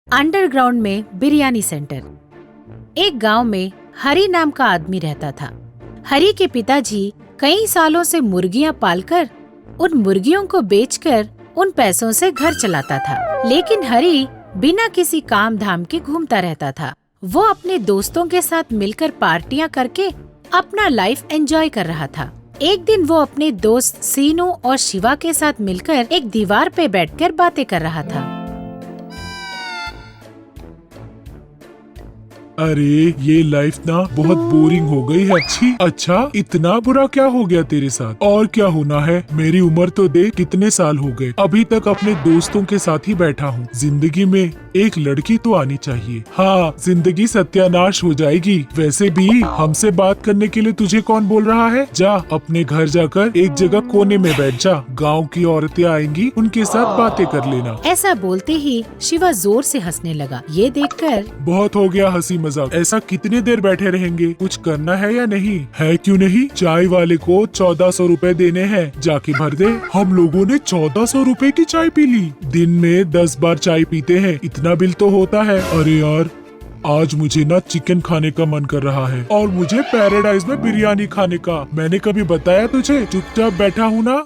Underground में biryani centre. एक गांव में हरी नाम का आदमी रहता था। हरी के पिताजी कई सालों से मुर्गियां पालकर उन मुर्गियों को बेचकर उन पैसों से घर चलाता था। लेकिन हरी बिना किसी काम धाम के घूमता रहता था। वो अपने दोस्तों के साथ मिलकर पार्टियां करके अपना लाइफ एंजॉय कर रहा था। एक दिन वो अपने दोस्त सीनू और शिवा के साथ मिलकर एक दीवार पे बैठकर बातें कर रहा था। अरे ये लाइफ ना बहुत बोरिंग हो गई है। छी, अच्छा इतना बुरा क्या हो गया तेरे साथ? और क्या होना है? मेरी उम्र तो देख कितने साल हो गए, अभी तक अपने दोस्तों के साथ ही बैठा हूँ। जिंदगी में एक लड़की तो आनी चाहिए। हाँ, जिंदगी सत्यानाश हो जाएगी। वैसे भी हमसे बात करने के लिए तुझे कौन बोल रहा है? जा अपने घर जाकर एक जगह कोने में बैठ जा। गाँव की औरतें आएंगी, उनके साथ बातें कर लेना। ऐसा बोलते ही शिवा जोर से हंसने लगा। ये देखकर बहुत हो गया हंसी मजाक। ऐसा कितने देर बैठे रहेंगे? कुछ करना है या नहीं? है क्यों नहीं? चाय वाले को 1400 रुपए देने हैं, जाके भर दे। हम लोगों ने 1400 रुपए की चाय पी ली। दिन में 10 बार चाय पीते हैं, इतना बिल तो होता है। अरे यार, आज मुझे ना चिकन खाने का मन कर रहा है और मुझे पैराडाइज में बिरयानी खाने का। मैंने कभी बताया तुझे? चुपचाप बैठा हूँ ना।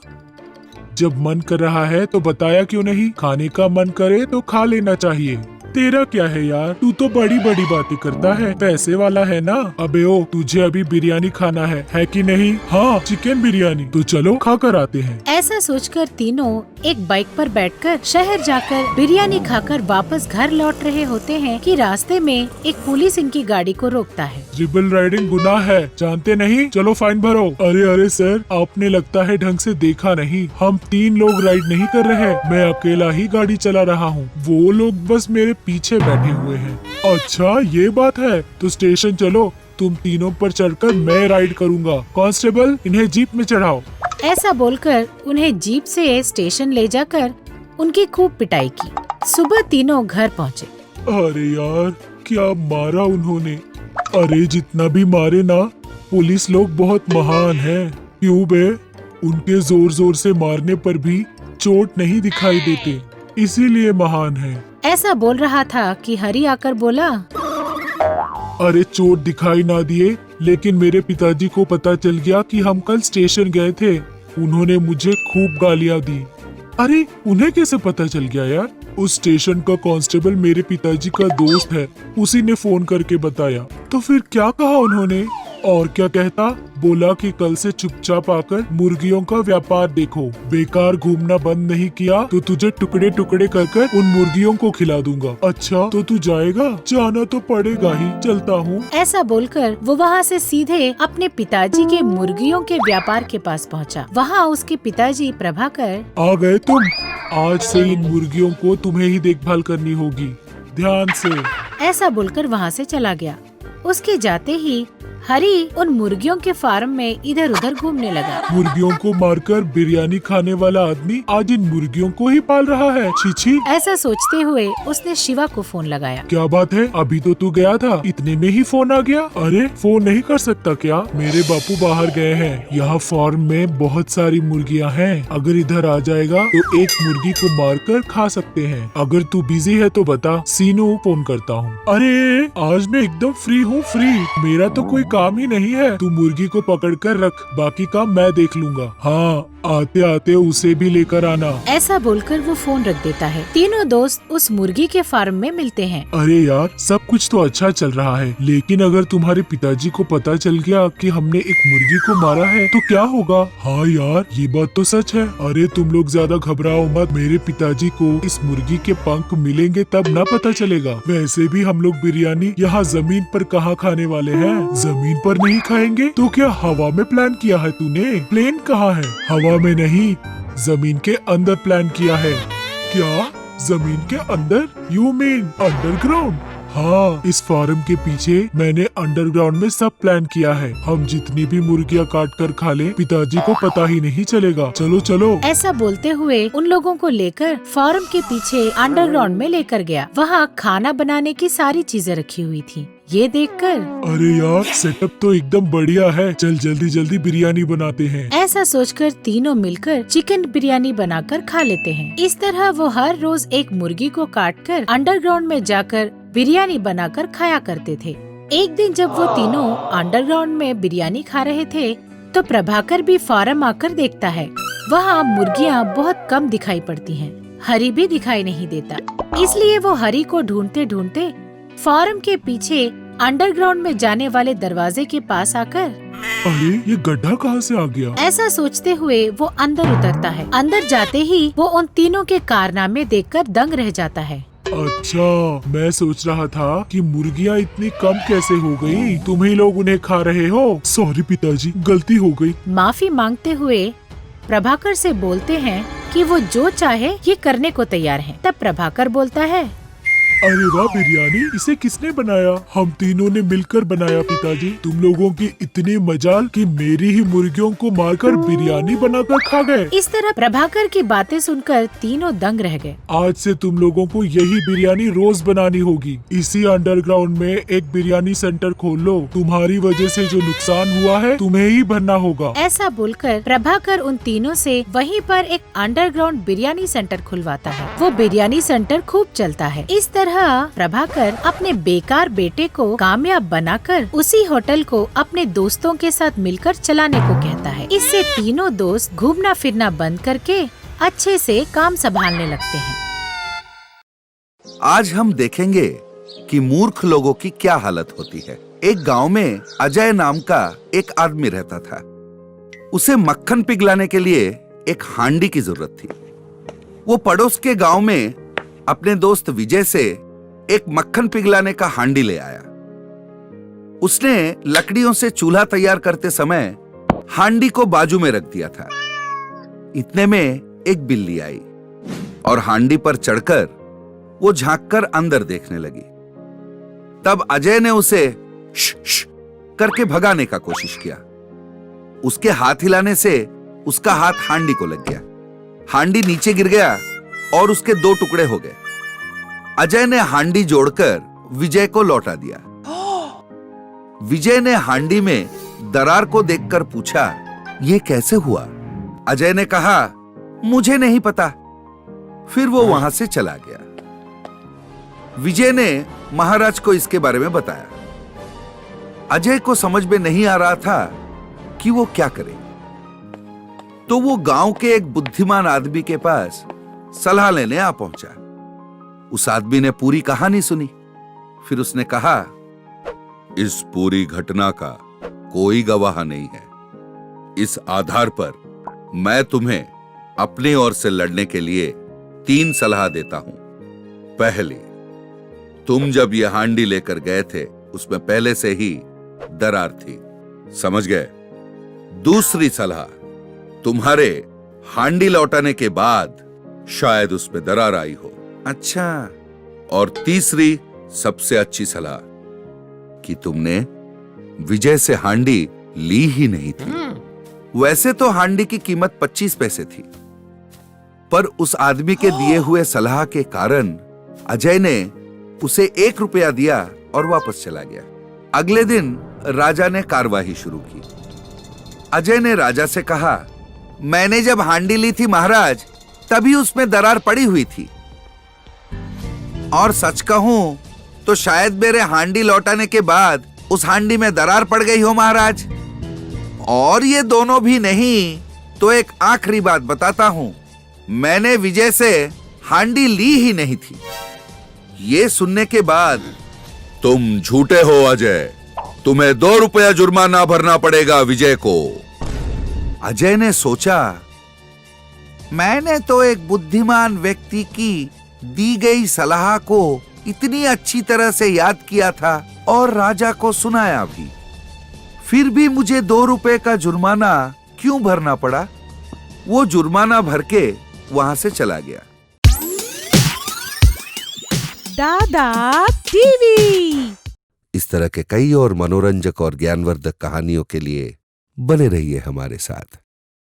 जब मन कर रहा है तो बताया क्यों नहीं? खाने का मन करे तो खा लेना चाहिए। तेरा क्या है यार, तू तो बड़ी बड़ी बातें करता है। पैसे वाला है ना। अबे ओ, तुझे अभी बिरयानी खाना है कि नहीं? हाँ, चिकन बिरयानी। तो चलो खा कर आते हैं। ऐसा सोचकर तीनों एक बाइक पर बैठकर शहर जाकर बिरयानी खाकर वापस घर लौट रहे होते हैं कि रास्ते में एक पुलिस इनकी गाड़ी को रोकता है। ट्रिपल राइडिंग गुनाह है, जानते नहीं? चलो फाइन भरो। अरे सर, आपने लगता है ढंग से देखा नहीं। हम 3 लोग राइड नहीं कर रहे, मैं अकेला ही गाड़ी चला रहा हूँ। वो लोग बस मेरे पीछे बैठे हुए हैं। अच्छा ये बात है, तो स्टेशन चलो। तुम तीनों पर चढ़कर मैं राइड करूँगा। कांस्टेबल, इन्हें जीप में चढ़ाओ। ऐसा बोलकर उन्हें जीप से स्टेशन ले जाकर उनकी खूब पिटाई की। सुबह तीनों घर पहुँचे। अरे यार, क्या मारा उन्होंने। अरे जितना भी मारे ना, पुलिस लोग बहुत महान हैं। क्यों बे? उनके जोर जोर से मारने पर भी चोट नहीं दिखाई देते, इसीलिए महान है। ऐसा बोल रहा था कि हरी आकर बोला, अरे चोट दिखाई ना दिए, लेकिन मेरे पिताजी को पता चल गया कि हम कल स्टेशन गए थे। उन्होंने मुझे खूब गालियाँ दी। अरे उन्हें कैसे पता चल गया यार? उस स्टेशन का कांस्टेबल मेरे पिताजी का दोस्त है, उसी ने फोन करके बताया। तो फिर क्या कहा उन्होंने? और क्या कहता? बोला कि कल से चुपचाप आकर मुर्गियों का व्यापार देखो। बेकार घूमना बंद नहीं किया तो तुझे टुकड़े टुकड़े कर उन मुर्गियों को खिला दूंगा। अच्छा तो तू जाएगा? जाना तो पड़ेगा ही, चलता हूँ। ऐसा बोलकर वो वहाँ से सीधे अपने पिताजी के मुर्गियों के व्यापार के पास पहुँचा। वहाँ उसके पिताजी प्रभाकर, आ गए तुम? आज से इन मुर्गियों को तुम्हें ही देखभाल करनी होगी, ध्यान से। ऐसा बोलकर वहाँ से चला गया। उसके जाते ही हरी उन मुर्गियों के फार्म में इधर उधर घूमने लगा। मुर्गियों को मारकर बिरयानी खाने वाला आदमी आज इन मुर्गियों को ही पाल रहा है। छी छी। ऐसा सोचते हुए उसने शिवा को फोन लगाया। क्या बात है? अभी तो तू गया था, इतने में ही फोन आ गया। अरे फोन नहीं कर सकता क्या? मेरे बापू बाहर गए हैं। यहाँ फार्म में बहुत सारी मुर्गियाँ हैं। अगर इधर आ जाएगा तो एक मुर्गी को मारकर खा सकते हैं। अगर तू बिजी है तो बता, सीनू फोन करता हूँ। अरे आज मैं एकदम फ्री हूँ, फ्री। मेरा तो कोई काम ही नहीं है। तू मुर्गी को पकड़ कर रख, बाकी काम मैं देख लूंगा। हाँ, आते आते उसे भी लेकर आना। ऐसा बोलकर वो फोन रख देता है। तीनों दोस्त उस मुर्गी के फार्म में मिलते हैं। अरे यार, सब कुछ तो अच्छा चल रहा है, लेकिन अगर तुम्हारे पिताजी को पता चल गया कि हमने एक मुर्गी को मारा है तो क्या होगा? हाँ यार, ये बात तो सच है। अरे तुम लोग ज्यादा घबराओ मत। मेरे पिताजी को इस मुर्गी के पंख मिलेंगे तब ना पता चलेगा। वैसे भी हम लोग बिरयानी यहाँ जमीन पर कहाँ खाने वाले हैं? जमीन पर नहीं खाएंगे तो क्या हवा में प्लान किया है तूने? प्लेन कहाँ है? हवा में नहीं, जमीन के अंदर प्लान किया है। क्या? जमीन के अंदर? You mean underground? हाँ, इस फार्म के पीछे मैंने अंडरग्राउंड में सब प्लान किया है। हम जितनी भी मुर्गियाँ काट कर खा ले, पिताजी को पता ही नहीं चलेगा। चलो चलो। ऐसा बोलते हुए उन लोगों को लेकर फार्म के पीछे अंडरग्राउंड में लेकर गया। वहाँ खाना बनाने की सारी चीजें रखी हुई थी। ये देखकर अरे यार, सेटअप तो एकदम बढ़िया है। चल जल्दी जल्दी बिरयानी बनाते हैं। ऐसा सोचकर तीनों मिलकर चिकन बिरयानी बनाकर खा लेते हैं। इस तरह वो हर रोज एक मुर्गी को काटकर अंडरग्राउंड में जाकर बिरयानी बनाकर खाया करते थे। एक दिन जब वो तीनों अंडरग्राउंड में बिरयानी खा रहे थे तो प्रभाकर भी फार्म आकर देखता है। वहाँ मुर्गियाँ बहुत कम दिखाई पड़ती हैं। हरी भी दिखाई नहीं देता। इसलिए वो हरी को ढूंढते ढूंढते फार्म के पीछे अंडरग्राउंड में जाने वाले दरवाजे के पास आकर अरे ये गड्ढा कहाँ से आ गया? ऐसा सोचते हुए वो अंदर उतरता है। अंदर जाते ही वो उन तीनों के कारनामे देखकर दंग रह जाता है। अच्छा, मैं सोच रहा था कि मुर्गियाँ इतनी कम कैसे हो गई? तुम ही लोग उन्हें खा रहे हो। सॉरी पिताजी, गलती हो गई। माफी मांगते हुए प्रभाकर से बोलते हैं कि वो जो चाहे ये करने को तैयार हैं। तब प्रभाकर बोलता है, अरे वाह बिरयानी, इसे किसने बनाया? हम तीनों ने मिलकर बनाया पिताजी। तुम लोगों की इतनी मजाल कि मेरी ही मुर्गियों को मारकर बिरयानी बनाकर खा गए। इस तरह प्रभाकर की बातें सुनकर तीनों दंग रह गए। आज से तुम लोगों को यही बिरयानी रोज बनानी होगी। इसी अंडरग्राउंड में एक बिरयानी सेंटर खोल लो। तुम्हारी वजह से जो नुकसान हुआ है तुम्हें ही भरना होगा। ऐसा बोलकर प्रभाकर उन तीनों से वहीं पर एक अंडरग्राउंड बिरयानी सेंटर खुलवाता है। वो बिरयानी सेंटर खूब चलता है। इस तरह प्रभाकर अपने बेकार बेटे को कामयाब बनाकर उसी होटल को अपने दोस्तों के साथ मिलकर चलाने को कहता है। इससे तीनों दोस्त घूमना फिरना बंद करके अच्छे से काम संभालने लगते हैं। आज हम देखेंगे कि मूर्ख लोगों की क्या हालत होती है। एक गांव में अजय नाम का एक आदमी रहता था। उसे मक्खन पिघलाने के लिए एक हांडी की जरूरत थी। वो पड़ोस के गांव में अपने दोस्त विजय से एक मक्खन पिघलाने का हांडी ले आया। उसने लकड़ियों से चूल्हा तैयार करते समय हांडी को बाजू में रख दिया था। इतने में एक बिल्ली आई और हांडी पर चढ़कर वो झांककर अंदर देखने लगी। तब अजय ने उसे श करके भगाने का कोशिश किया। उसके हाथ हिलाने से उसका हाथ हांडी को लग गया। हांडी नीचे गिर गया और उसके दो टुकड़े हो गए। अजय ने हांडी जोड़कर विजय को लौटा दिया। विजय ने हांडी में दरार को देखकर पूछा, ये कैसे हुआ? अजय ने कहा, मुझे नहीं पता। फिर वो वहां से चला गया। विजय ने महाराज को इसके बारे में बताया। अजय को समझ में नहीं आ रहा था कि वो क्या करे। तो वो गांव के एक बुद्धिमान आदमी के पास सलाह लेने आ पहुंचा। उस आदमी ने पूरी कहानी सुनी। फिर उसने कहा, इस पूरी घटना का कोई गवाह नहीं है। इस आधार पर मैं तुम्हें अपनी ओर से लड़ने के लिए 3 सलाह देता हूं। पहली, तुम जब यह हांडी लेकर गए थे उसमें पहले से ही दरार थी, समझ गए? दूसरी सलाह, तुम्हारे हांडी लौटाने के बाद शायद उसमें दरार आई हो। अच्छा। और तीसरी सबसे अच्छी सलाह कि तुमने विजय से हांडी ली ही नहीं थी। वैसे तो हांडी की कीमत 25 पैसे थी, पर उस आदमी के दिए हुए सलाह के कारण अजय ने उसे 1 रुपया दिया और वापस चला गया। अगले दिन राजा ने कार्यवाही शुरू की। अजय ने राजा से कहा, मैंने जब हांडी ली थी महाराज, तभी उसमें दरार पड़ी हुई थी। और सच कहूं तो शायद मेरे हांडी लौटाने के बाद उस हांडी में दरार पड़ गई हो महाराज। और ये दोनों भी नहीं तो एक आखिरी बात बताता हूं, मैंने विजय से हांडी ली ही नहीं थी। ये सुनने के बाद, तुम झूठे हो अजय, तुम्हें 2 रुपया जुर्माना भरना पड़ेगा विजय को। अजय ने सोचा, मैंने तो एक बुद्धिमान व्यक्ति की दी गई सलाह को इतनी अच्छी तरह से याद किया था और राजा को सुनाया भी, फिर भी मुझे 2 रुपए का जुर्माना क्यों भरना पड़ा? वो जुर्माना भर के वहां से चला गया। दादा टीवी। इस तरह के कई और मनोरंजक और ज्ञानवर्धक कहानियों के लिए बने रहिए हमारे साथ।